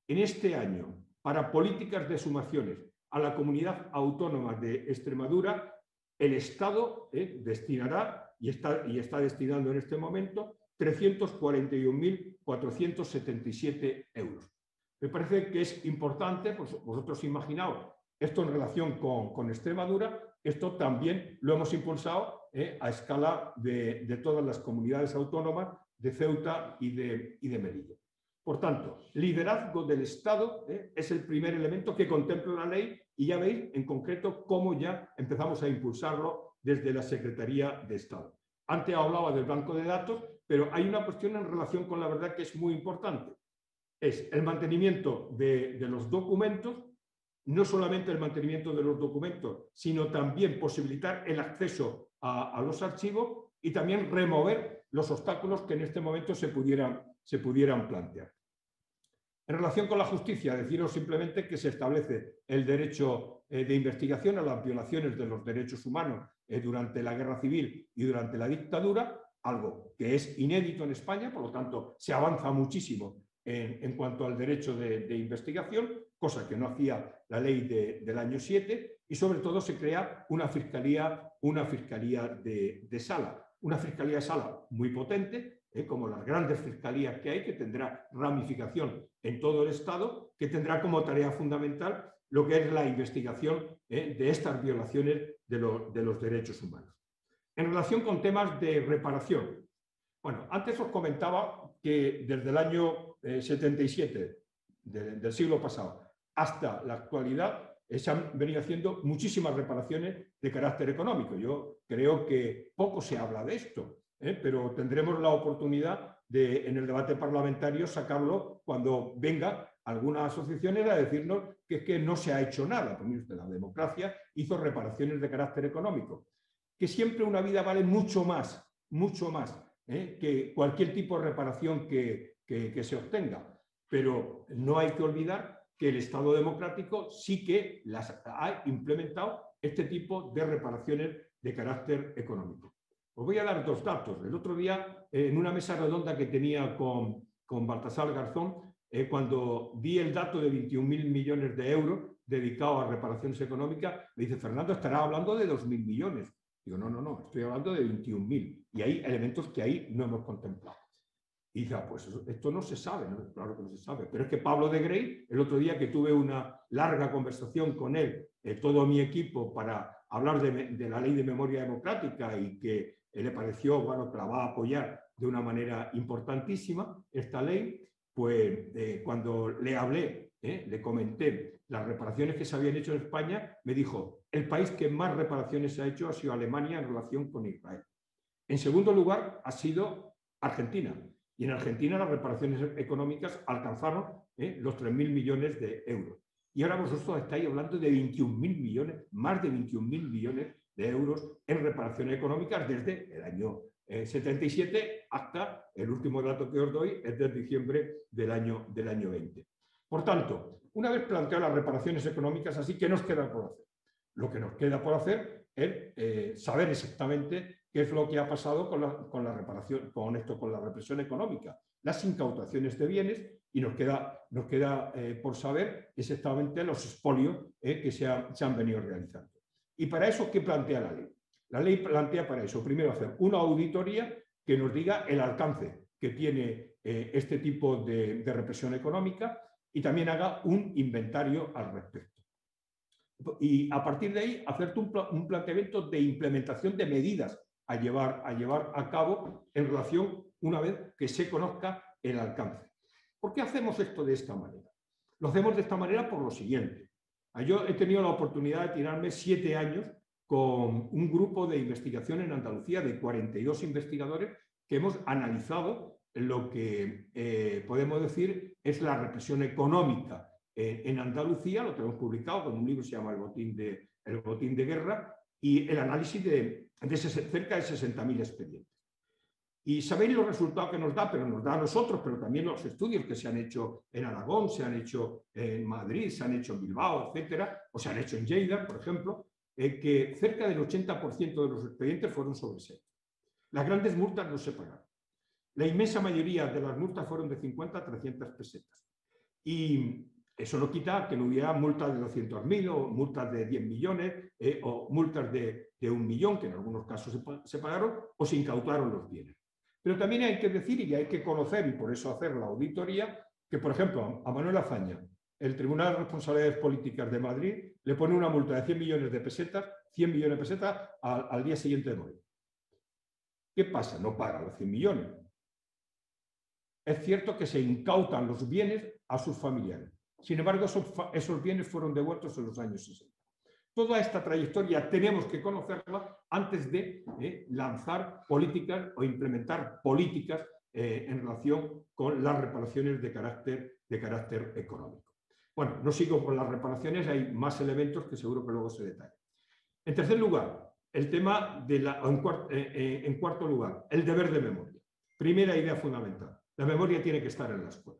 en este año, para políticas de exhumaciones a la comunidad autónoma de Extremadura, el Estado destinará, y está destinando en este momento, 341.477 euros. Me parece que es importante, pues vosotros imaginaos, esto en relación con Extremadura, esto también lo hemos impulsado a escala de todas las comunidades autónomas de Ceuta y de Melilla. Por tanto, liderazgo del Estado es el primer elemento que contempla la ley y ya veis en concreto cómo ya empezamos a impulsarlo desde la Secretaría de Estado. Antes hablaba del banco de datos, pero hay una cuestión en relación con la verdad que es muy importante. Es el mantenimiento de los documentos, no solamente el mantenimiento de los documentos, sino también posibilitar el acceso a los archivos y también remover los obstáculos que en este momento se pudieran plantear. En relación con la justicia, deciros simplemente que se establece el derecho de investigación a las violaciones de los derechos humanos durante la Guerra Civil y durante la dictadura, algo que es inédito en España, por lo tanto se avanza muchísimo en cuanto al derecho de investigación, cosa que no hacía la ley del año 7, y sobre todo se crea una fiscalía de sala. Una fiscalía de sala muy potente, como las grandes fiscalías que hay, que tendrá ramificación en todo el Estado, que tendrá como tarea fundamental lo que es la investigación de estas violaciones de los derechos humanos. En relación con temas de reparación, bueno, antes os comentaba que desde el año 77 del siglo pasado hasta la actualidad se han venido haciendo muchísimas reparaciones de carácter económico. Yo creo que poco se habla de esto, pero tendremos la oportunidad en el debate parlamentario sacarlo cuando venga algunas asociaciones a decirnos que es que no se ha hecho nada. Pues mire usted, la democracia hizo reparaciones de carácter económico, que siempre una vida vale mucho más que cualquier tipo de reparación que se obtenga. Pero no hay que olvidar que el Estado democrático sí que ha implementado este tipo de reparaciones de carácter económico. Os voy a dar dos datos. El otro día, en una mesa redonda que tenía con Baltasar Garzón, cuando di el dato de 21.000 millones de euros dedicados a reparaciones económicas, me dice, Fernando, estará hablando de 2.000 millones. Digo, no, estoy hablando de 21.000. Y hay elementos que ahí no hemos contemplado. Y dice, pues esto no se sabe, ¿no? Claro que no se sabe. Pero es que Pablo de Grey, el otro día que tuve una larga conversación con él, todo mi equipo, para hablar de la ley de memoria democrática y que le pareció, bueno, que la va a apoyar de una manera importantísima esta ley, pues cuando le hablé, le comenté las reparaciones que se habían hecho en España, me dijo, el país que más reparaciones se ha hecho ha sido Alemania en relación con Israel. En segundo lugar ha sido Argentina. Y en Argentina las reparaciones económicas alcanzaron los 3.000 millones de euros. Y ahora vosotros estáis hablando de 21.000 millones, más de 21.000 millones de euros en reparaciones económicas desde el año 77 hasta el último dato que os doy es de diciembre del año 20. Por tanto, una vez planteadas las reparaciones económicas, así que nos queda por hacer. Lo que nos queda por hacer es saber exactamente qué es lo que ha pasado con la represión económica, las incautaciones de bienes, y nos queda por saber exactamente los expolios que se han venido realizando. Y para eso, ¿qué plantea la ley? La ley plantea para eso, primero, hacer una auditoría que nos diga el alcance que tiene este tipo de represión económica y también haga un inventario al respecto. Y a partir de ahí, hacerte un planteamiento de implementación de medidas a llevar a cabo en relación, una vez que se conozca el alcance. ¿Por qué hacemos esto de esta manera? Lo hacemos de esta manera por lo siguiente. Yo he tenido la oportunidad de tirarme 7 años con un grupo de investigación en Andalucía de 42 investigadores que hemos analizado lo que podemos decir es la represión económica en Andalucía. Lo tenemos publicado con un libro que se llama El botín de guerra, y el análisis de cerca de 60.000 expedientes. Y sabéis los resultados que nos da, pero nos da a nosotros, pero también los estudios que se han hecho en Aragón, se han hecho en Madrid, se han hecho en Bilbao, etcétera, o se han hecho en Lleida, por ejemplo, que cerca del 80% de los expedientes fueron sobreseídos. Las grandes multas no se pagaron. La inmensa mayoría de las multas fueron de 50 a 300 pesetas. Y eso no quita que no hubiera multas de 200.000 o multas de 10 millones o multas de 1 millón, que en algunos casos se pagaron o se incautaron los bienes. Pero también hay que decir y hay que conocer, y por eso hacer la auditoría, que, por ejemplo, a Manuel Azaña, el Tribunal de Responsabilidades Políticas de Madrid le pone una multa de 100 millones de pesetas, 100 millones de pesetas al día siguiente de morir. ¿Qué pasa? No paga los 100 millones. Es cierto que se incautan los bienes a sus familiares. Sin embargo, esos bienes fueron devueltos en los años 60. Toda esta trayectoria tenemos que conocerla antes de lanzar políticas o implementar políticas en relación con las reparaciones de carácter económico. Bueno, no sigo con las reparaciones, hay más elementos que seguro que luego se detallan. En tercer lugar, el tema en cuarto lugar, el deber de memoria. Primera idea fundamental. La memoria tiene que estar en la escuela.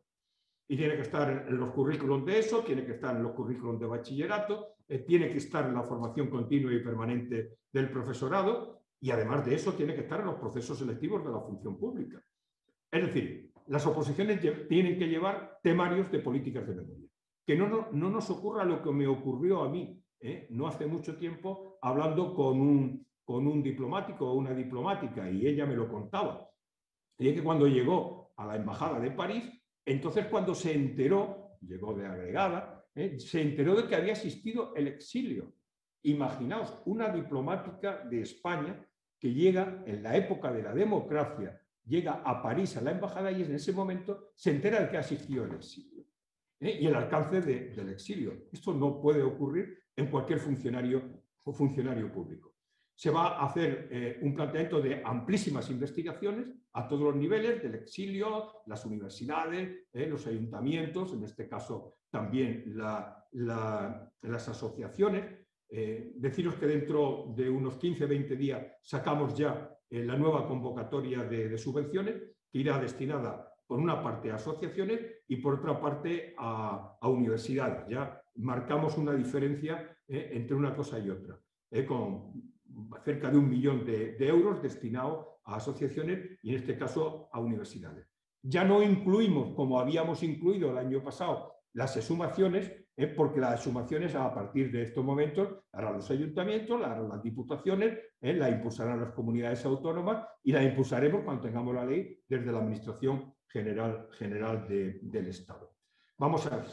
Y tiene que estar en los currículums de ESO, tiene que estar en los currículums de bachillerato, tiene que estar en la formación continua y permanente del profesorado, y además de eso tiene que estar en los procesos selectivos de la función pública. Es decir, las oposiciones tienen que llevar temarios de políticas de memoria. Que no nos ocurra lo que me ocurrió a mí no hace mucho tiempo, hablando con un diplomático o una diplomática, y ella me lo contaba. Y es que cuando llegó a la embajada de París, entonces cuando se enteró, llegó de agregada, se enteró de que había existido el exilio. Imaginaos, una diplomática de España que llega en la época de la democracia, llega a París a la embajada y en ese momento se entera de que ha existido el exilio y el alcance del exilio. Esto no puede ocurrir en cualquier funcionario público. Se va a hacer un planteamiento de amplísimas investigaciones a todos los niveles, del exilio, las universidades, los ayuntamientos, en este caso también las asociaciones. Deciros que dentro de unos 15-20 días sacamos ya la nueva convocatoria de subvenciones, que irá destinada por una parte a asociaciones y por otra parte a universidades. Ya marcamos una diferencia entre una cosa y otra, con cerca de 1 millón de euros destinados a asociaciones y en este caso a universidades. Ya no incluimos, como habíamos incluido el año pasado, las exhumaciones, porque las exhumaciones a partir de estos momentos harán los ayuntamientos, las harán las diputaciones, la impulsarán las comunidades autónomas y la impulsaremos cuando tengamos la ley desde la Administración General del Estado. Vamos a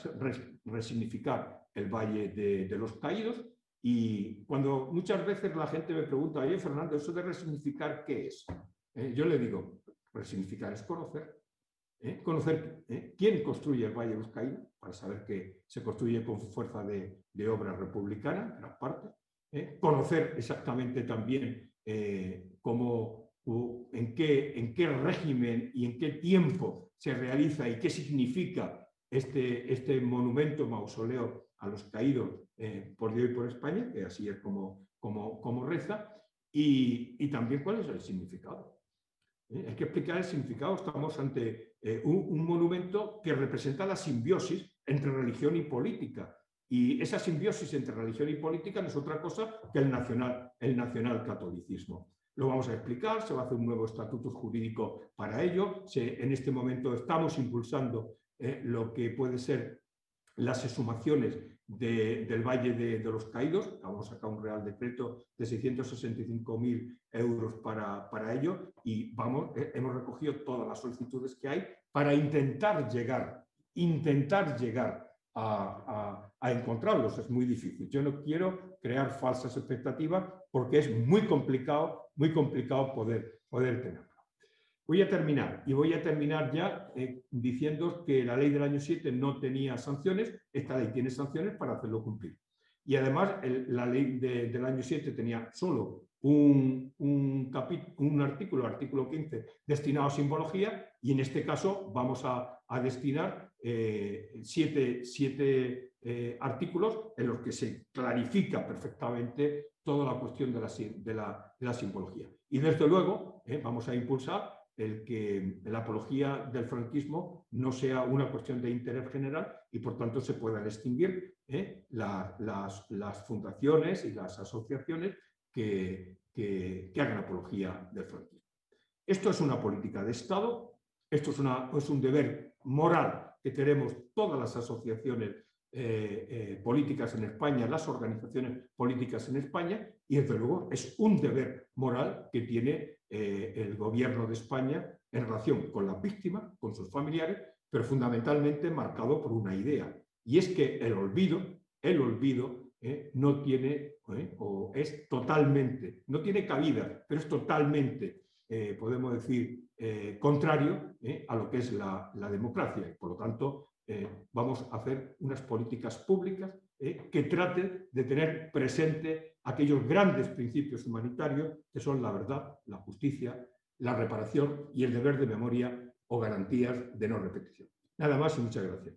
resignificar el Valle de los Caídos y cuando muchas veces la gente me pregunta, oye Fernando, ¿eso de resignificar qué es? Yo le digo, resignificar es conocer. Conocer quién construye el Valle de los Caídos, para saber que se construye con fuerza de obra republicana, en gran parte. Conocer exactamente también cómo, en qué régimen y en qué tiempo se realiza y qué significa este monumento, mausoleo a los caídos por Dios y por España, que así es como reza, y también cuál es el significado. Hay que explicar el significado. Estamos ante un monumento que representa la simbiosis entre religión y política. Y esa simbiosis entre religión y política no es otra cosa que el nacionalcatolicismo. Lo vamos a explicar, se va a hacer un nuevo estatuto jurídico para ello. En este momento estamos impulsando lo que puede ser las exhumaciones del Valle de los Caídos. Vamos a sacar un Real Decreto de 665.000 euros para ello y hemos recogido todas las solicitudes que hay para intentar llegar a encontrarlos. Es muy difícil. Yo no quiero crear falsas expectativas porque es muy complicado poder tenerlo. Voy a terminar ya diciendo que la ley del año 7 no tenía sanciones, esta ley tiene sanciones para hacerlo cumplir. Y además la ley del año 7 tenía solo un artículo 15, destinado a simbología y en este caso vamos a destinar 7 artículos en los que se clarifica perfectamente toda la cuestión de la simbología. Y desde luego vamos a impulsar el que la apología del franquismo no sea una cuestión de interés general y por tanto se puedan extinguir las fundaciones y las asociaciones que hagan apología del franquismo. Esto es una política de Estado, esto es un deber moral que tenemos todas las asociaciones políticas en España, las organizaciones políticas en España y desde luego es un deber moral que tiene el gobierno de España en relación con las víctimas, con sus familiares, pero fundamentalmente marcado por una idea y es que el olvido no tiene o es totalmente, no tiene cabida, pero es totalmente, podemos decir, contrario a lo que es la democracia y por lo tanto vamos a hacer unas políticas públicas que traten de tener presente aquellos grandes principios humanitarios que son la verdad, la justicia, la reparación y el deber de memoria o garantías de no repetición. Nada más y muchas gracias.